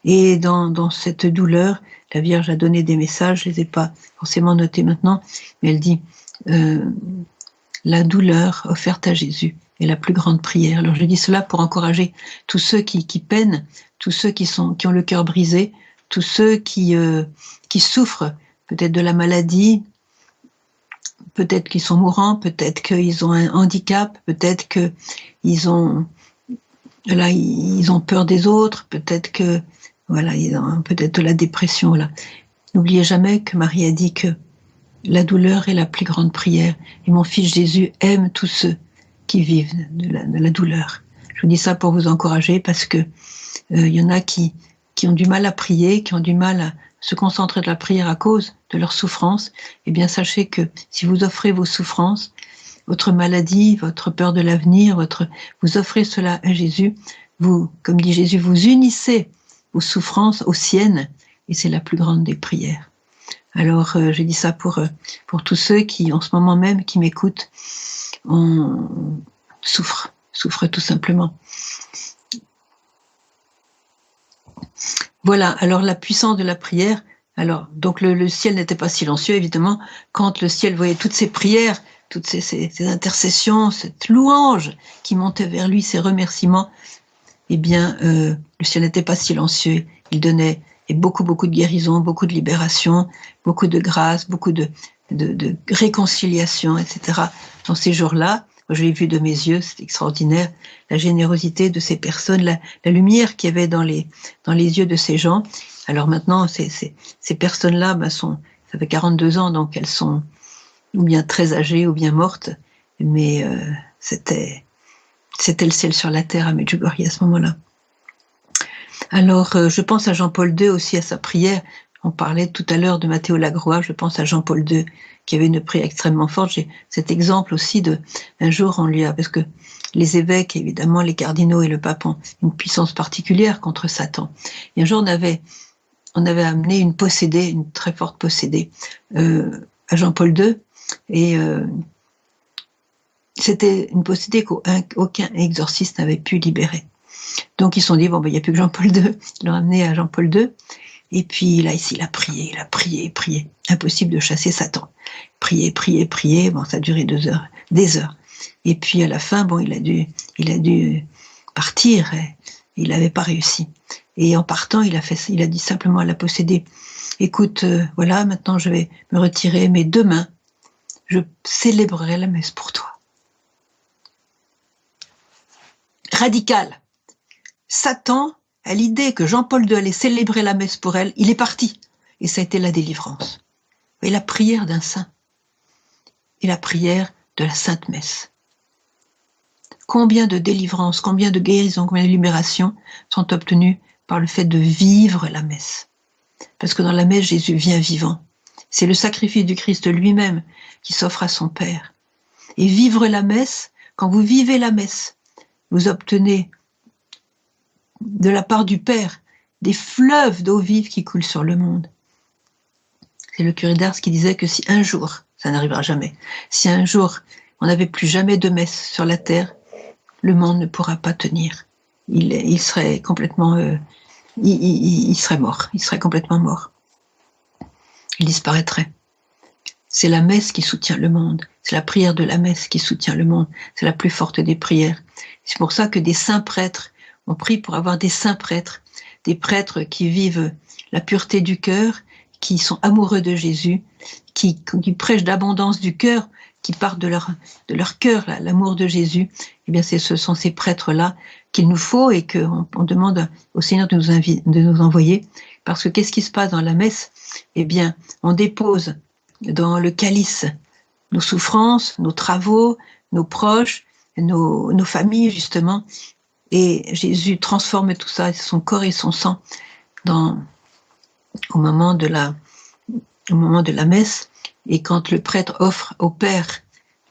Et dans cette douleur, la Vierge a donné des messages, je ne les ai pas forcément notés maintenant, mais elle dit la douleur offerte à Jésus est la plus grande prière. Alors je dis cela pour encourager tous ceux qui peinent, tous ceux qui ont le cœur brisé, tous ceux qui souffrent peut-être de la maladie, peut-être qu'ils sont mourants, peut-être qu'ils ont un handicap, peut-être qu'ils ont, là, ils ont peur des autres, peut-être que, voilà, ils ont peut-être de la dépression, là. N'oubliez jamais que Marie a dit que la douleur est la plus grande prière. Et mon fils Jésus aime tous ceux qui vivent de la douleur. Je vous dis ça pour vous encourager parce que y en a qui ont du mal à prier, qui ont du mal à se concentrer de la prière à cause de leur souffrance. Eh bien, sachez que si vous offrez vos souffrances, votre maladie, votre peur de l'avenir, vous offrez cela à Jésus, vous, comme dit Jésus, vous unissez vos souffrances aux siennes, et c'est la plus grande des prières. Alors, je dis ça pour tous ceux qui, en ce moment même, qui m'écoutent, souffrent tout simplement. Voilà, alors la puissance de la prière. Alors, donc le ciel n'était pas silencieux, évidemment, quand le ciel voyait toutes ces prières, toutes ces intercessions, cette louange qui montait vers lui, ces remerciements, eh bien, le ciel n'était pas silencieux. Il donnait beaucoup de guérison, beaucoup de libération, beaucoup de grâce, beaucoup de réconciliation, etc. Dans ces jours-là, je l'ai vu de mes yeux, c'est extraordinaire, la générosité de ces personnes, la lumière qu'il y avait dans les yeux de ces gens. Alors maintenant, ces personnes-là, ça fait 42 ans, donc elles sont ou bien très âgées ou bien mortes, mais c'était le ciel sur la terre à Medjugorje à ce moment-là. Alors, je pense à Jean-Paul II aussi, à sa prière. On parlait tout à l'heure de Matteo Lagroix, je pense à Jean-Paul II, qui avait une prière extrêmement forte. J'ai cet exemple aussi un jour, parce que les évêques, évidemment, les cardinaux et le pape ont une puissance particulière contre Satan. Et un jour, on avait amené une très forte possédée, à Jean-Paul II, et c'était une possédée qu'aucun exorciste n'avait pu libérer. Donc ils se sont dit, il n'y a plus que Jean-Paul II, ils l'ont amené à Jean-Paul II, et puis là, ici, il a prié. Impossible de chasser Satan. Prier, ça a duré des heures. Et puis à la fin, il a dû partir, il n'avait pas réussi. Et en partant, il a dit simplement à la possédée, écoute, voilà, maintenant je vais me retirer, mais demain, je célébrerai la messe pour toi. Radical. Satan, à l'idée que Jean-Paul II allait célébrer la messe pour elle, il est parti. Et ça a été la délivrance. Et la prière d'un saint. Et la prière de la Sainte Messe. Combien de délivrances, combien de guérisons, combien de libérations sont obtenues par le fait de vivre la messe. Parce que dans la messe, Jésus vient vivant. C'est le sacrifice du Christ lui-même qui s'offre à son Père. Et vivre la messe, quand vous vivez la messe, vous obtenez de la part du Père des fleuves d'eau vive qui coulent sur le monde. C'est le curé d'Ars qui disait que si un jour, ça n'arrivera jamais, si un jour on n'avait plus jamais de messe sur la terre, le monde ne pourra pas tenir. Il serait complètement, il serait mort, il serait complètement mort. Il disparaîtrait. C'est la messe qui soutient le monde, c'est la prière de la messe qui soutient le monde, c'est la plus forte des prières. C'est pour ça que des saints prêtres, on prie pour avoir des saints prêtres, des prêtres qui vivent la pureté du cœur, qui sont amoureux de Jésus, qui prêchent l'abondance du cœur, qui partent de leur cœur, l'amour de Jésus. Eh bien, ce sont ces prêtres-là qu'il nous faut et qu'on demande au Seigneur de nous envoyer. Parce que qu'est-ce qui se passe dans la messe? Eh bien, on dépose dans le calice nos souffrances, nos travaux, nos proches, nos familles, justement. Et Jésus transforme tout ça, son corps et son sang, au moment de la messe. Et quand le prêtre offre au Père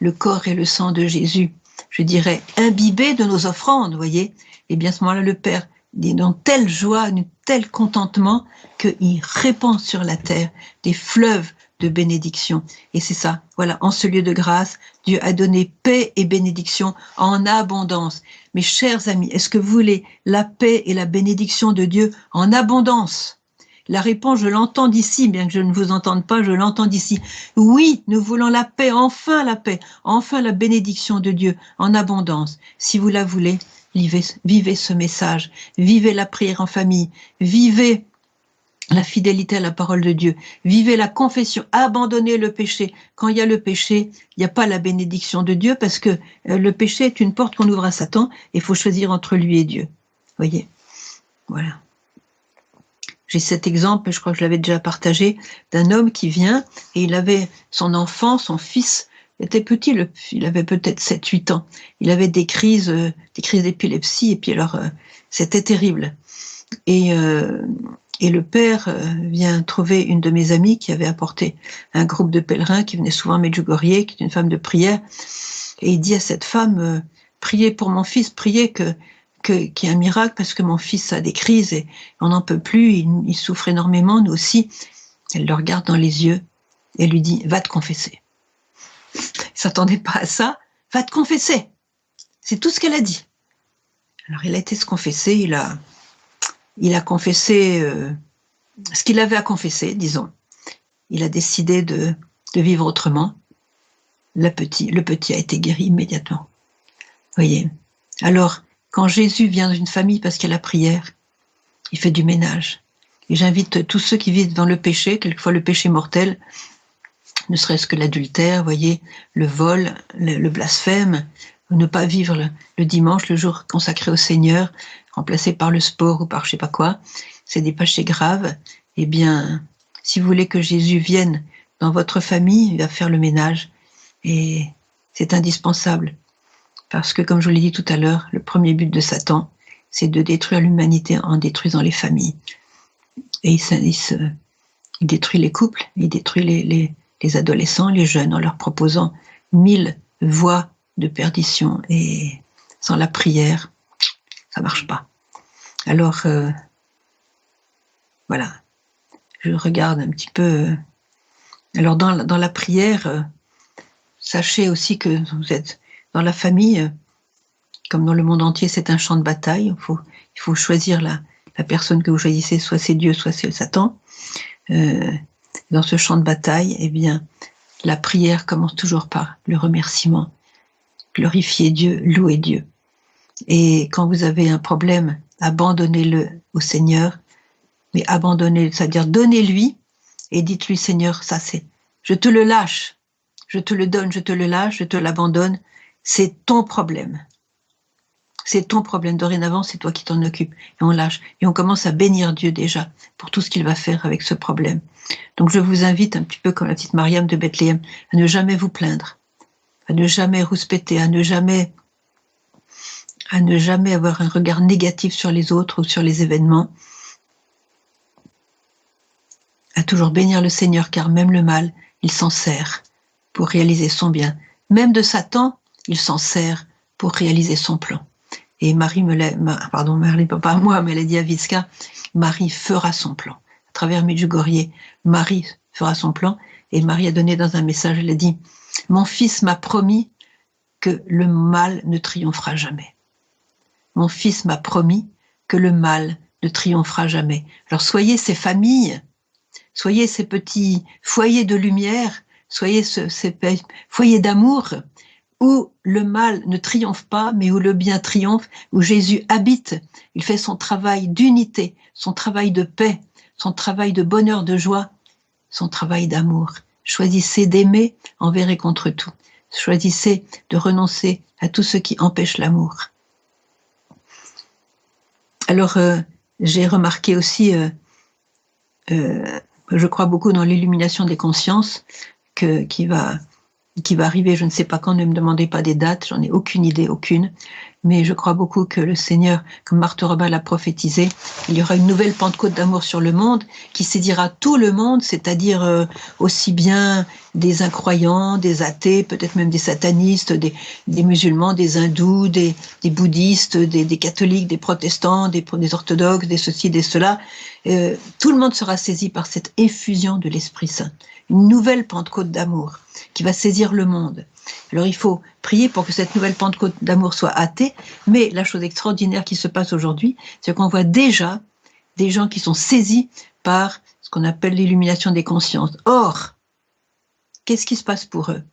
le corps et le sang de Jésus, je dirais imbibé de nos offrandes, vous voyez, et bien à ce moment-là, le Père est dans telle joie, un tel contentement, qu'il répand sur la terre des fleuves de bénédiction. Et c'est ça, voilà, en ce lieu de grâce, Dieu a donné paix et bénédiction en abondance. Mes chers amis, est-ce que vous voulez la paix et la bénédiction de Dieu en abondance? La réponse, je l'entends d'ici, bien que je ne vous entende pas, je l'entends d'ici. Oui, nous voulons la paix, enfin la bénédiction de Dieu en abondance. Si vous la voulez, vivez ce message, vivez la prière en famille, vivez la fidélité à la parole de Dieu. Vivez la confession, abandonnez le péché. Quand il y a le péché, il n'y a pas la bénédiction de Dieu parce que le péché est une porte qu'on ouvre à Satan et il faut choisir entre lui et Dieu. Voyez, voilà. J'ai cet exemple, je crois que je l'avais déjà partagé, d'un homme qui vient et il avait son enfant, son fils, était petit, il avait peut-être 7-8 ans. Il avait des crises d'épilepsie et puis alors c'était terrible. Et le père vient trouver une de mes amies qui avait apporté un groupe de pèlerins qui venait souvent à Medjugorje, qui est une femme de prière, et il dit à cette femme, priez pour mon fils, priez qu'il y ait un miracle parce que mon fils a des crises et on n'en peut plus, il souffre énormément, nous aussi. Elle le regarde dans les yeux et lui dit, va te confesser. Il ne s'attendait pas à ça, va te confesser. C'est tout ce qu'elle a dit. Alors il a été se confesser, il a confessé ce qu'il avait à confesser, disons. Il a décidé de vivre autrement. Le petit a été guéri immédiatement. Voyez. Alors, quand Jésus vient d'une famille parce qu'il y a la prière, il fait du ménage. Et j'invite tous ceux qui vivent dans le péché, quelquefois le péché mortel, ne serait-ce que l'adultère, voyez, le vol, le blasphème, ne pas vivre le dimanche, le jour consacré au Seigneur, remplacé par le sport ou par je sais pas quoi, c'est des péchés graves. Eh bien, si vous voulez que Jésus vienne dans votre famille, il va faire le ménage. Et c'est indispensable. Parce que, comme je vous l'ai dit tout à l'heure, le premier but de Satan, c'est de détruire l'humanité en détruisant les familles. Et il détruit les couples, il détruit les adolescents, les jeunes, en leur proposant 1000 voies de perdition. Et sans la prière, ça marche pas. Alors, voilà, je regarde un petit peu. Alors, dans la prière, sachez aussi que vous êtes dans la famille, comme dans le monde entier, c'est un champ de bataille. Il faut choisir la personne que vous choisissez, soit c'est Dieu, soit c'est Satan. Dans ce champ de bataille, eh bien, la prière commence toujours par le remerciement. Glorifier Dieu, louer Dieu. Et quand vous avez un problème, abandonnez-le au Seigneur. Mais abandonnez, c'est-à-dire donnez-lui et dites-lui, Seigneur, ça c'est, je te le lâche, je te le donne, je te le lâche, je te l'abandonne. C'est ton problème. C'est ton problème. Dorénavant, c'est toi qui t'en occupes. Et on lâche. Et on commence à bénir Dieu déjà pour tout ce qu'il va faire avec ce problème. Donc je vous invite un petit peu comme la petite Mariam de Bethléem à ne jamais vous plaindre, à ne jamais rouspéter, à ne jamais avoir un regard négatif sur les autres ou sur les événements, à toujours bénir le Seigneur car même le mal, il s'en sert pour réaliser son bien. Même de Satan, il s'en sert pour réaliser son plan. Et Marie pas à moi, mais elle a dit à Vitska, Marie fera son plan. À travers Medjugorje, Marie fera son plan. Et Marie a donné dans un message, elle a dit, mon fils m'a promis que le mal ne triomphera jamais. Mon fils m'a promis que le mal ne triomphera jamais. Alors soyez ces familles, soyez ces petits foyers de lumière, soyez ces foyers d'amour, où le mal ne triomphe pas, mais où le bien triomphe, où Jésus habite. Il fait son travail d'unité, son travail de paix, son travail de bonheur, de joie, son travail d'amour. Choisissez d'aimer envers et contre tout. Choisissez de renoncer à tout ce qui empêche l'amour. Alors, j'ai remarqué aussi, je crois beaucoup dans l'illumination des consciences, qui va arriver, je ne sais pas quand, ne me demandez pas des dates, j'en ai aucune idée, aucune, mais je crois beaucoup que le Seigneur, comme Marthe Robin l'a prophétisé, il y aura une nouvelle Pentecôte d'amour sur le monde, qui saisira tout le monde, c'est-à-dire aussi bien des incroyants, des athées, peut-être même des satanistes, des musulmans, des hindous, des bouddhistes, des catholiques, des protestants, des orthodoxes, des ceci, des cela. Tout le monde sera saisi par cette effusion de l'Esprit Saint. Une nouvelle Pentecôte d'amour qui va saisir le monde. Alors il faut prier pour que cette nouvelle Pentecôte d'amour soit hâtée, mais la chose extraordinaire qui se passe aujourd'hui, c'est qu'on voit déjà des gens qui sont saisis par ce qu'on appelle l'illumination des consciences. Or, qu'est-ce qui se passe pour eux?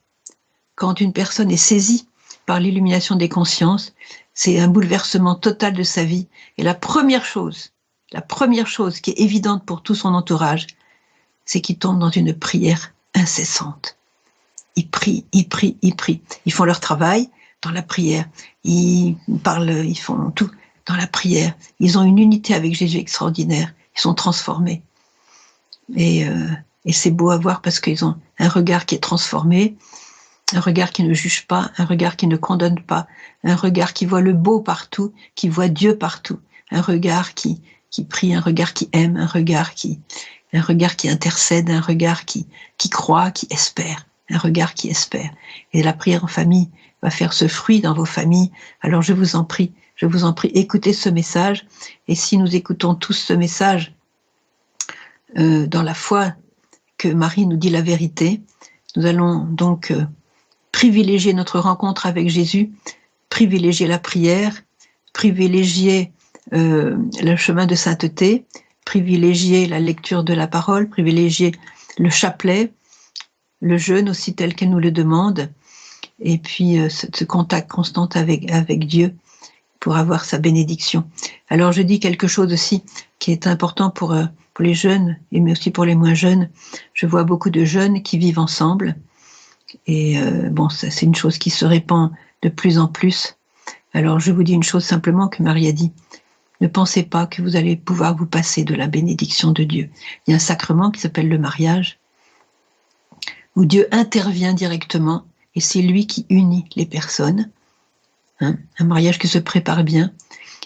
Quand une personne est saisie par l'illumination des consciences, c'est un bouleversement total de sa vie. Et la première chose la première chose qui est évidente pour tout son entourage, c'est qu'ils tombent dans une prière incessante. Ils prient, ils prient, ils prient. Ils font leur travail dans la prière. Ils parlent, ils font tout dans la prière. Ils ont une unité avec Jésus extraordinaire. Ils sont transformés. Et c'est beau à voir parce qu'ils ont un regard qui est transformé, un regard qui ne juge pas, un regard qui ne condamne pas, un regard qui voit le beau partout, qui voit Dieu partout, un regard qui prie, un regard qui aime, un regard qui intercède, un regard qui croit, qui espère, un regard qui espère. Et la prière en famille va faire ce fruit dans vos familles. Alors je vous en prie, écoutez ce message. Et si nous écoutons tous ce message dans la foi que Marie nous dit la vérité, nous allons donc privilégier notre rencontre avec Jésus, privilégier la prière, privilégier le chemin de sainteté, privilégier la lecture de la parole, privilégier le chapelet, le jeûne aussi tel qu'elle nous le demande, et puis ce contact constant avec Dieu pour avoir sa bénédiction. Alors je dis quelque chose aussi qui est important pour les jeunes, mais aussi pour les moins jeunes. Je vois beaucoup de jeunes qui vivent ensemble, et c'est une chose qui se répand de plus en plus. Alors je vous dis une chose simplement que Marie a dit: ne pensez pas que vous allez pouvoir vous passer de la bénédiction de Dieu. Il y a un sacrement qui s'appelle le mariage, où Dieu intervient directement, et c'est lui qui unit les personnes. Un mariage qui se prépare bien,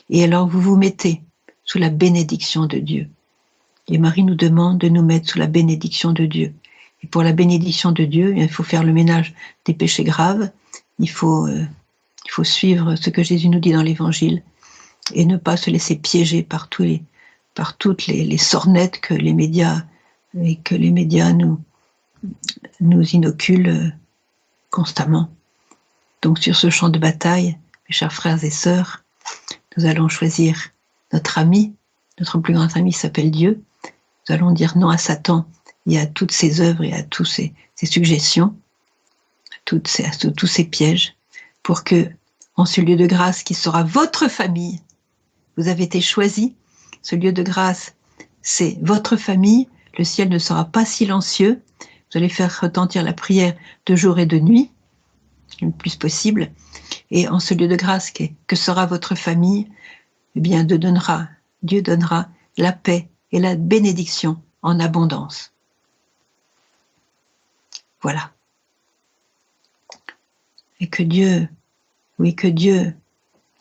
et alors vous vous mettez sous la bénédiction de Dieu. Et Marie nous demande de nous mettre sous la bénédiction de Dieu. Et pour la bénédiction de Dieu, il faut faire le ménage des péchés graves, il faut suivre ce que Jésus nous dit dans l'Évangile, et ne pas se laisser piéger par toutes les sornettes que les médias nous inoculent constamment. Donc sur ce champ de bataille, mes chers frères et sœurs, nous allons choisir notre ami, notre plus grand ami s'appelle Dieu. Nous allons dire non à Satan et à toutes ses œuvres et à tous ses suggestions, à tous ses pièges, pour que, en ce lieu de grâce qui sera votre famille, vous avez été choisi, ce lieu de grâce, c'est votre famille, le ciel ne sera pas silencieux, vous allez faire retentir la prière de jour et de nuit, le plus possible, et en ce lieu de grâce que sera votre famille, eh bien Dieu donnera la paix et la bénédiction en abondance. Voilà. Et que Dieu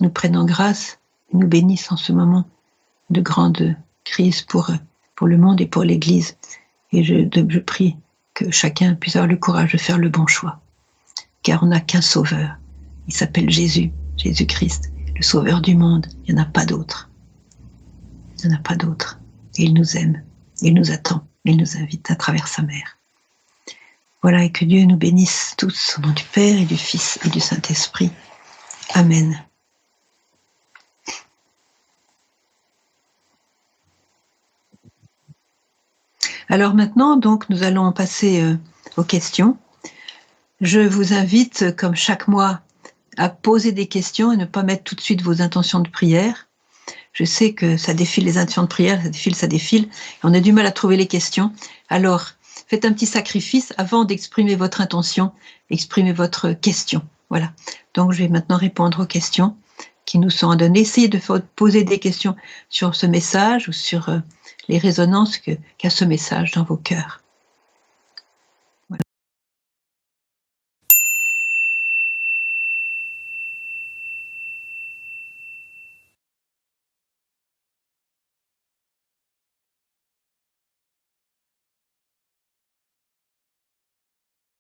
nous prenne en grâce et nous bénisse en ce moment de grande crise pour le monde et pour l'Église. Et je prie que chacun puisse avoir le courage de faire le bon choix. Car on n'a qu'un sauveur. Il s'appelle Jésus-Christ, le sauveur du monde. Il n'y en a pas d'autre. Il n'y en a pas d'autre. Et il nous aime, il nous attend, il nous invite à travers sa mère. Voilà, et que Dieu nous bénisse tous au nom du Père et du Fils et du Saint-Esprit. Amen. Alors maintenant, donc, nous allons passer aux questions. Je vous invite, comme chaque mois, à poser des questions et ne pas mettre tout de suite vos intentions de prière. Je sais que ça défile les intentions de prière, ça défile, et on a du mal à trouver les questions. Alors, faites un petit sacrifice avant d'exprimer votre intention, exprimez votre question. Voilà. Donc, je vais maintenant répondre aux questions qui nous sont données. Essayez de poser des questions sur ce message ou sur les résonances qu'a ce message dans vos cœurs.